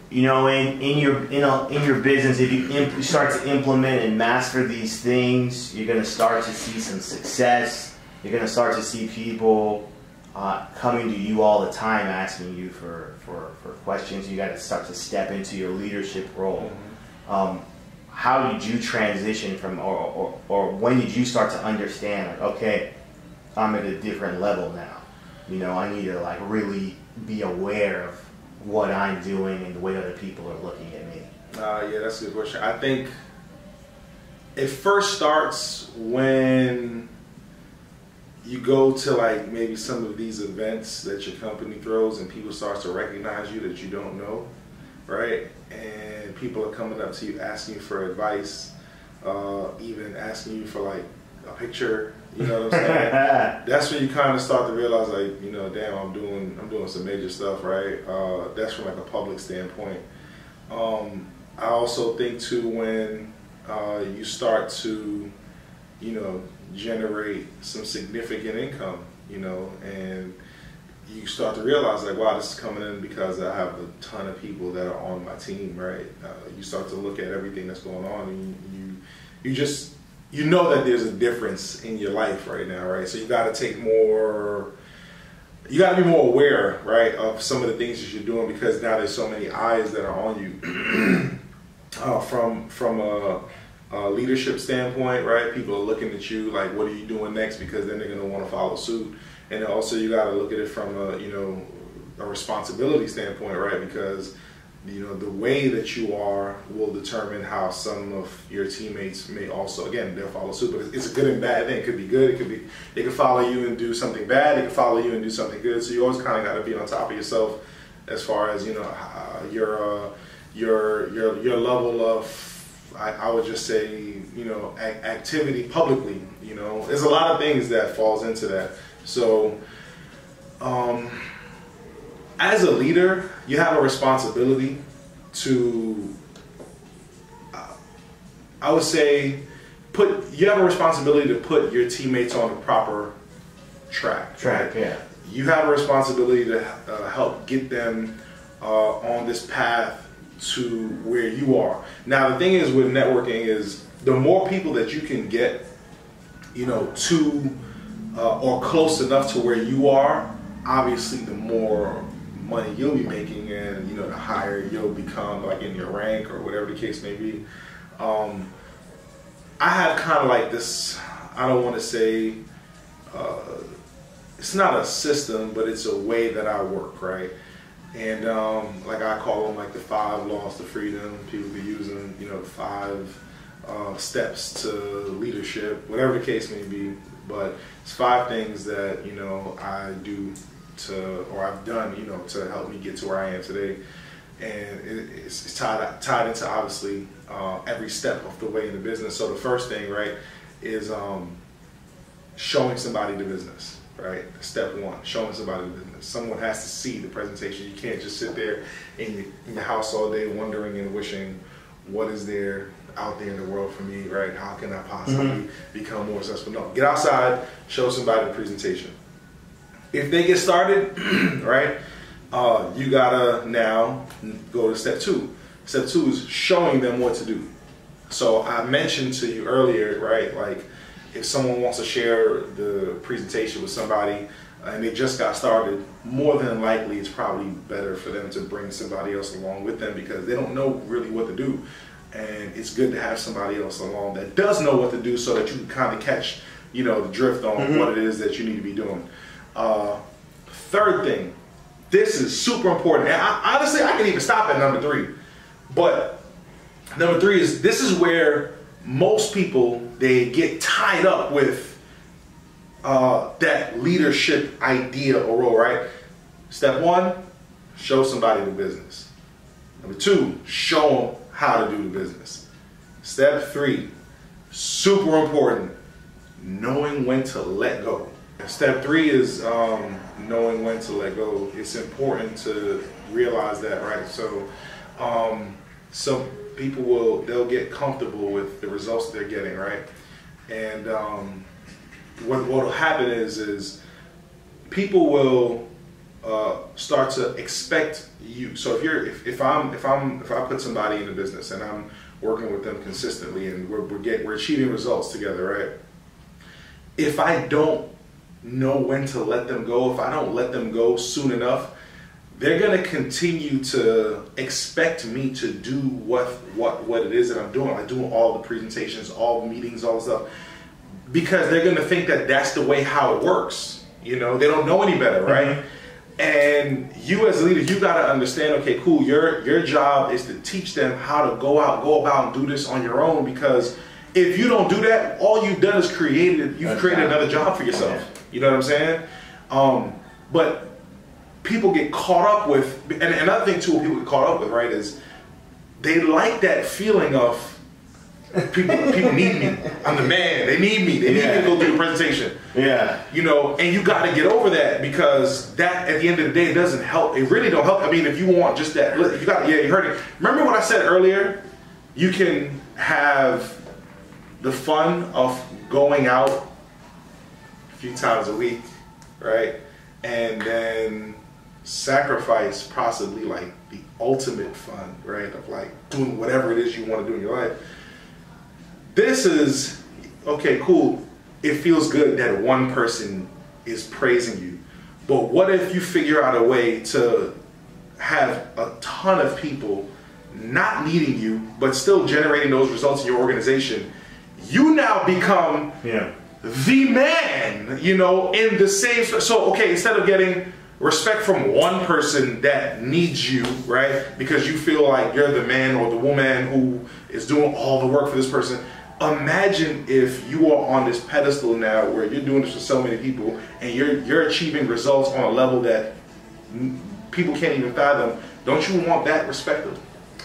you know, in your business, if you start to implement and master these things, you're going to start to see some success. You're going to start to see people coming to you all the time, asking you for questions. You got to start to step into your leadership role. How did you transition from, or when did you start to understand, like, okay, I'm at a different level now. You know, I need to like really be aware of what I'm doing and the way other people are looking at me. Yeah, that's a good question. I think it first starts when you go to like maybe some of these events that your company throws and people start to recognize you that you don't know, right? And people are coming up to you asking you for advice, even asking you for like a picture, you know what I'm saying? That's when you kind of start to realize, like, you know, damn, I'm doing some major stuff, right? That's from like a public standpoint. I also think too, when you start to, you know, generate some significant income, you know, and you start to realize, like, wow, this is coming in because I have a ton of people that are on my team, right? You start to look at everything that's going on, and you know that there's a difference in your life right now, right? So you got to be more aware, right, of some of the things that you're doing, because now there's so many eyes that are on you. From a leadership standpoint, right? People are looking at you like, what are you doing next? Because then they're going to want to follow suit. And also you got to look at it from a, you know, a responsibility standpoint, right? Because, you know, the way that you are will determine how some of your teammates may also, again, they'll follow suit. But it's a good and bad thing. It could be good. It could be, they could follow you and do something bad. They could follow you and do something good. So you always kind of got to be on top of yourself as far as, you know, your level of, I would just say, you know, activity publicly. You know, there's a lot of things that falls into that. So, as a leader, you have a responsibility to, I would say, you have a responsibility to put your teammates on the proper track. Right? Yeah. You have a responsibility to help get them on this path to where you are. Now, the thing is with networking is the more people that you can get, you know, to or close enough to where you are, obviously the more money you'll be making, and, you know, the higher you'll become, like, in your rank or whatever the case may be. I have kind of like this, I don't want to say, it's not a system, but it's a way that I work, right? And like I call them like the 5 laws to freedom. People be using, you know, 5 steps to leadership, whatever the case may be. But it's 5 things that, you know, I do or I've done, you know, to help me get to where I am today. And it's tied into, obviously, every step of the way in the business. So the first thing, right, is showing somebody the business, right? Step 1, showing somebody the business. Someone has to see the presentation. You can't just sit there in your house all day wondering and wishing, what is there out there in the world for me, right? How can I possibly become more successful? No, get outside, show somebody the presentation. If they get started, right, you gotta now go to step 2. Step 2 is showing them what to do. So I mentioned to you earlier, right, like, if someone wants to share the presentation with somebody and they just got started, more than likely it's probably better for them to bring somebody else along with them, because they don't know really what to do. And it's good to have somebody else along that does know what to do, so that you can kind of catch, you know, the drift on what it is that you need to be doing. Third thing, this is super important. And honestly, I can even stop at number 3. But number 3 is, this is where most people, they get tied up with that leadership idea or role, right? Step 1, show somebody the business. Number 2, show them how to do the business. Step 3, super important, knowing when to let go. Step 3 is knowing when to let go. It's important to realize that, right? So some people they'll get comfortable with the results they're getting, right? And what will happen is people will start to expect you. So if I put somebody in the business and I'm working with them consistently and we're achieving results together, right? If I don't know when to let them go, if I don't let them go soon enough, they're gonna continue to expect me to do what it is that I'm doing, like doing all the presentations, all the meetings, all the stuff, because they're gonna think that that's the way how it works. You know, they don't know any better, right? Mm-hmm. And you as a leader, you gotta understand, okay, cool, your job is to teach them how to go about and do this on your own, because if you don't do that, all you've done is created another job for yourself. You know what I'm saying? But people get caught up with, and another thing too, what people get caught up with, right, is they like that feeling of people need me. I'm the man. They need me. They need me to go do the presentation. Yeah. You know, and you got to get over that, because that at the end of the day, it doesn't help. It really don't help. I mean, if you want just that, you got. Yeah, you heard it. Remember what I said earlier? You can have the fun of going out a few times a week, right? And then sacrifice possibly like the ultimate fun, right? Of like doing whatever it is you want to do in your life. This is, okay, cool. It feels good that one person is praising you. But what if you figure out a way to have a ton of people not needing you, but still generating those results in your organization? You now become the man, you know, in the same. So, okay, instead of getting respect from one person that needs you, right, because you feel like you're the man or the woman who is doing all the work for this person, imagine if you are on this pedestal now where you're doing this for so many people and you're achieving results on a level that people can't even fathom. Don't you want that respect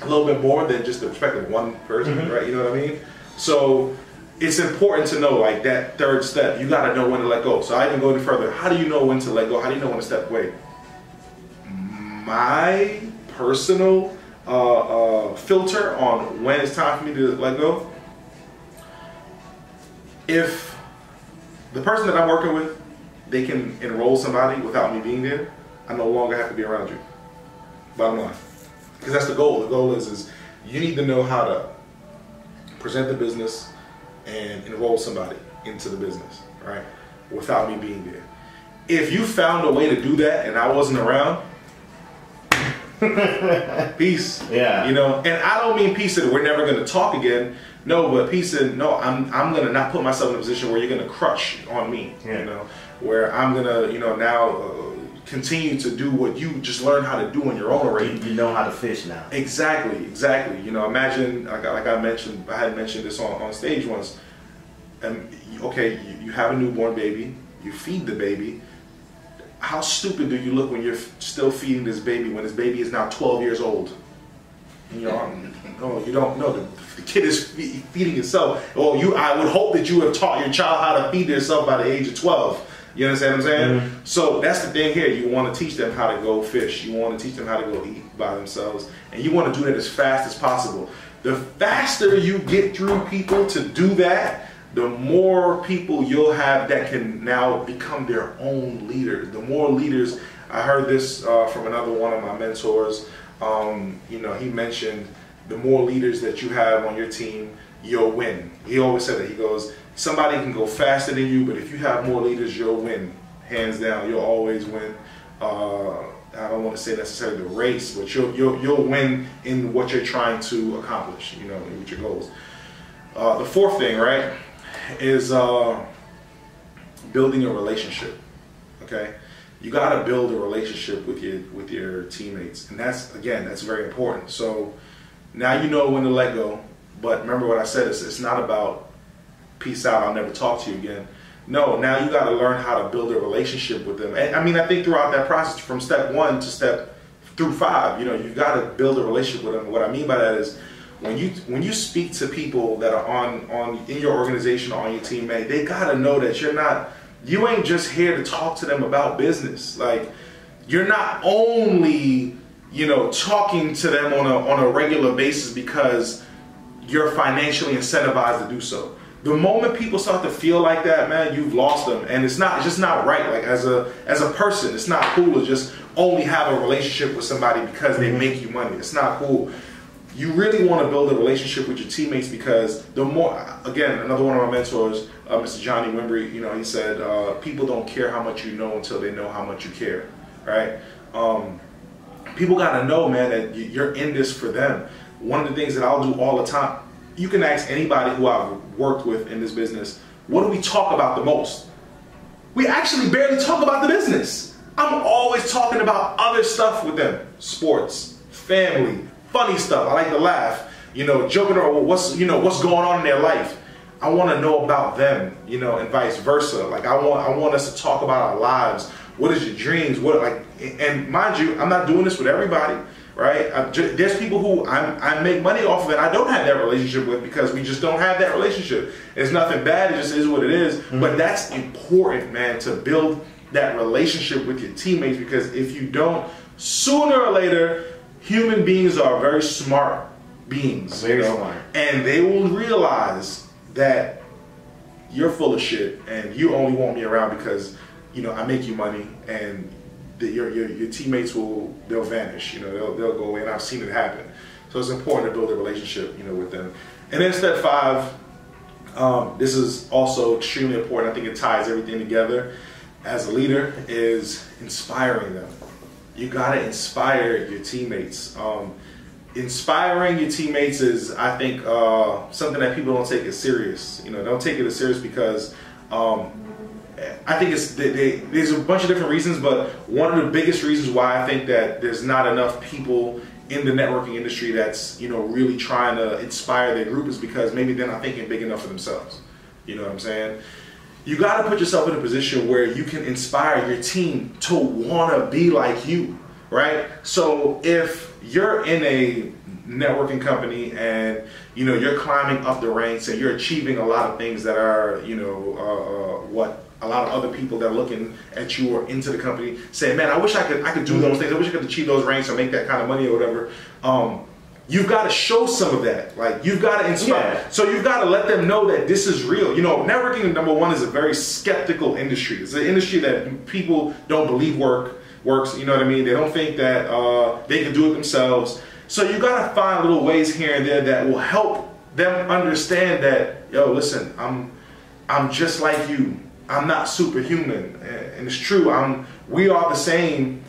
a little bit more than just the respect of one person, right? You know what I mean? So it's important to know, like, that third step. You got to know when to let go. So I didn't go any further. How do you know when to let go? How do you know when to step away? My personal filter on when it's time for me to let go, if the person that I'm working with, they can enroll somebody without me being there, I no longer have to be around you. Bottom line. Because that's the goal. The goal is you need to know how to present the business and enroll somebody into the business, right? Without me being there. If you found a way to do that and I wasn't around, peace. Yeah. You know, and I don't mean peace that we're never going to talk again. No, but peace and no, I'm going to not put myself in a position where you're going to crush on me. You know, where I'm going to, you know, now continue to do what you just learned how to do on your own already. You know how to fish now. Exactly, exactly. You know, imagine, like I mentioned, I had mentioned this on stage once. Okay, you have a newborn baby, you feed the baby. How stupid do you look when you're still feeding this baby when this baby is now 12 years old? You know, no, you don't know. The kid is feeding itself. Well, I would hope that you have taught your child how to feed themselves by the age of 12. You understand what I'm saying? So that's the thing here. You want to teach them how to go fish. You want to teach them how to go eat by themselves. And you want to do that as fast as possible. The faster you get through people to do that, the more people you'll have that can now become their own leader. The more leaders, I heard this from another one of my mentors. You know, he mentioned the more leaders that you have on your team, you'll win. He always said that. He goes, somebody can go faster than you, but if you have more leaders, you'll win. Hands down, you'll always win. I don't want to say necessarily the race, but you'll win in what you're trying to accomplish, you know, with your goals. The fourth thing, right, is building a relationship. Okay, you got to build a relationship with your teammates, and that's very important. So now you know when to let go. But remember what I said. It's not about peace out, I'll never talk to you again. No, now you got to learn how to build a relationship with them. And I mean, I think throughout that process, from step 1 to step through 5, you know, you've got to build a relationship with them. What I mean by that is, when you speak to people that are in your organization or on your team, man, they got to know that you ain't just here to talk to them about business. Like, you're not only, you know, talking to them on a regular basis because you're financially incentivized to do so. The moment people start to feel like that, man, you've lost them, and it's just not right. Like as a person, it's not cool to just only have a relationship with somebody because they make you money. It's not cool. You really want to build a relationship with your teammates, because the more, again, another one of my mentors, Mr. Johnny Wimbrey, you know, he said, people don't care how much you know until they know how much you care, right? People got to know, man, that you're in this for them. One of the things that I'll do all the time, you can ask anybody who I've worked with in this business, what do we talk about the most? We actually barely talk about the business. I'm always talking about other stuff with them. Sports, family, funny stuff. I like to laugh, you know, joking around what's going on in their life. I want to know about them, you know, and vice versa. Like I want us to talk about our lives. What is your dreams? And mind you, I'm not doing this with everybody, right? There's people who I make money off of it. I don't have that relationship with, because we just don't have that relationship. It's nothing bad. It just is what it is. Mm-hmm. But that's important, man, to build that relationship with your teammates, because if you don't, sooner or later, human beings are very smart beings. Very smart. And they will realize that you're full of shit and you only want me around because, you know, I make you money, and your teammates they'll vanish, you know, they'll go away, and I've seen it happen. So it's important to build a relationship, you know, with them. And then step 5, this is also extremely important. I think it ties everything together as a leader, is inspiring them. You gotta inspire your teammates. Inspiring your teammates is, I think, something that people don't take as serious. You know, don't take it as serious because I think there's a bunch of different reasons, but one of the biggest reasons why I think that there's not enough people in the networking industry that's, you know, really trying to inspire their group is because maybe they're not thinking big enough for themselves. You know what I'm saying? You got to put yourself in a position where you can inspire your team to want to be like you, right? So if you're in a networking company and, you know, you're climbing up the ranks and you're achieving a lot of things that are, you know, what a lot of other people that are looking at you or into the company say, man, I wish I could do those things. I wish I could achieve those ranks or make that kind of money or whatever. You've got to show some of that. Like, you've got to inspire. Yeah. So you've got to let them know that this is real. You know, networking, number one, is a very skeptical industry. It's an industry that people don't believe works. You know what I mean? They don't think that they can do it themselves. So you got to find little ways here and there that will help them understand that, yo, listen, I'm just like you. I'm not superhuman. And it's true. We are the same.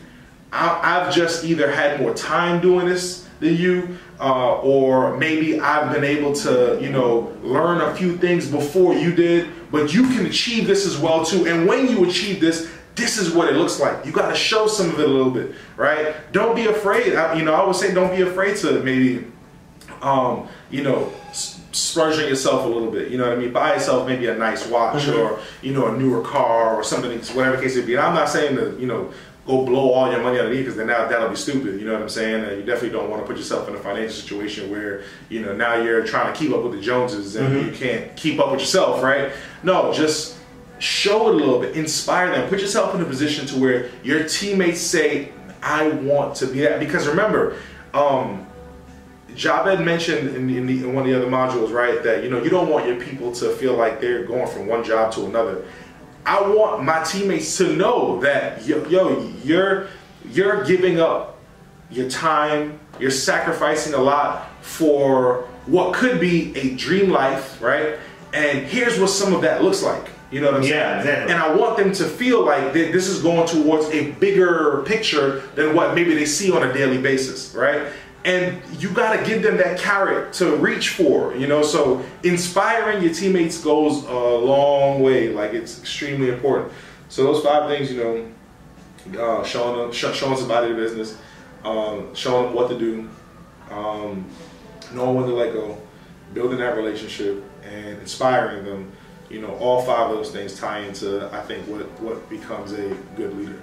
I've just either had more time doing this than you, or maybe I've been able to, you know, learn a few things before you did, but you can achieve this as well too. And when you achieve this, this is what it looks like. You got to show some of it a little bit, right? Don't be afraid. I would say don't be afraid to maybe, you know, splurge on yourself a little bit. You know what I mean? Buy yourself maybe a nice watch or, you know, a newer car or something, whatever the case may be. And I'm not saying to, you know, go blow all your money underneath, because then that'll be stupid. You know what I'm saying? And you definitely don't want to put yourself in a financial situation where, you know, now you're trying to keep up with the Joneses and you can't keep up with yourself, right? No, just show it a little bit, inspire them, put yourself in a position to where your teammates say, I want to be that. Because remember, Javed mentioned in one of the other modules, right, that, you know, you don't want your people to feel like they're going from one job to another. I want my teammates to know that, yo, you're giving up your time, you're sacrificing a lot for what could be a dream life, right? And here's what some of that looks like. You know what I'm saying? Yeah, exactly. And I want them to feel like this is going towards a bigger picture than what maybe they see on a daily basis, right? And you got to give them that carrot to reach for, you know? So inspiring your teammates goes a long way. Like, it's extremely important. So those 5 things, you know, showing somebody the business, showing them what to do, knowing when to let go, building that relationship, and inspiring them. You know, all 5 of those things tie into, I think, what becomes a good leader.